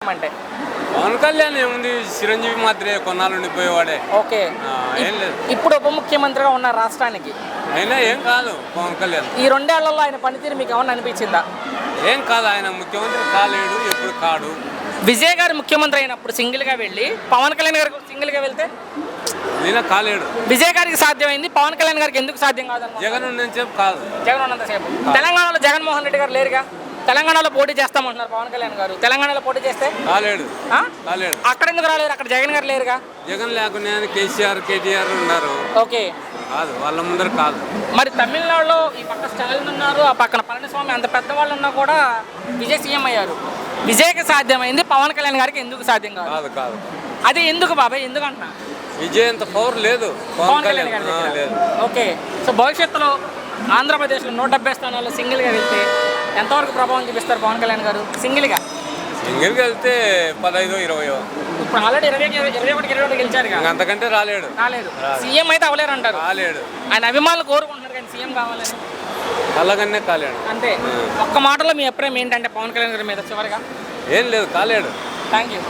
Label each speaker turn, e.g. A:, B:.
A: చెప్పమంటే?
B: పవన్ కళ్యాణ్ ఏముంది, చిరంజీవి మాత్రమే కొన్నాళ్ళు ఉండిపోయేవాడే.
A: ఓకే,
B: ఏం లేదు.
A: ఇప్పుడు ఉప ముఖ్యమంత్రిగా ఉన్న రాష్ట్రానికి
B: అయినా ఏం కాదు పవన్ కళ్యాణ్.
A: ఈ 2 ఏళ్లలో ఆయన పనితీరు మీకు ఏమన్నా అనిపించిందా?
B: ఏం కాదు, ఆయన ముఖ్యమంత్రి కాలేడు, ఎప్పుడు కాడు.
A: విజయ్ గారు ముఖ్యమంత్రి అయినప్పుడు సింగిల్గా వెళ్ళి పవన్ కళ్యాణ్ గారు సింగిల్గా వెళ్తే
B: ఈయన కాలేడు.
A: విజయ్ గారికి సాధ్యమైంది, పవన్ కళ్యాణ్ గారికి ఎందుకు సాధ్యం కాదన్న?
B: జగన్ ఉన్నంత సేపు కాదు.
A: జగన్ ఉన్నంతసేపు. తెలంగాణలో జగన్మోహన్ రెడ్డి గారు లేరుగా. తెలంగాణలో పోటీ చేస్తామంటున్నారు పవన్ కళ్యాణ్ గారు. తెలంగాణలో పోటీ చేస్తే
B: కాలేడు. కాలేడు.
A: అక్కడ ఎందుకు రాలేరు? అక్కడ జగన్ గారు లేరుగా.
B: జగన్ లేకుండా కేసీఆర్ కేటీఆర్ ఉన్నారు.
A: ఓకే,
B: కాదు, వాళ్ళ ముందర కాదు.
A: మరి తమిళనాడులో ఈ పక్క స్టాలిన్ ఉన్నారు, ఆ పక్కన పళనిస్వామి, అంత పెద్దవాళ్ళు ఉన్నా కూడా విజయ్ సీఎం అయ్యారు. విజయ్కి సాధ్యమైంది, పవన్ కళ్యాణ్ గారికి ఎందుకు సాధ్యం కాదు?
B: కాదు కాదు.
A: అది ఎందుకు బాబాయ్, ఎందుకు అంటున్నా?
B: విజయ్ అంత పవర్ లేదు పవన్ కళ్యాణ్
A: గారి దగ్గర.
B: లేదు.
A: ఓకే, సో భవిష్యత్తులో ఆంధ్రప్రదేశ్లో 170 స్థానాల్లో సింగిల్గా వెళ్తే ఎంతవరకు ప్రభావం చూపిస్తారు పవన్ కళ్యాణ్ గారు సింగిల్గా?
B: సింగిల్కి వెళ్తే 15, 20.
A: ఇప్పుడు ఆల్రెడీ 21 గెలిచారు.
B: అంతకంటే రాలేడు.
A: సీఎం అయితే అవలేరు అంటారు.
B: కాలేడు.
A: ఆయన అభిమానులు కోరుకుంటున్నారు కానీ సీఎం కావాలని.
B: అలాగనే కాలేడు.
A: అంతే. ఒక్క మాటలో మీ అభిప్రాయం ఏంటంటే పవన్ కళ్యాణ్ గారి మీద చివరిగా?
B: ఏం లేదు, కాలేడు.
A: Thank you.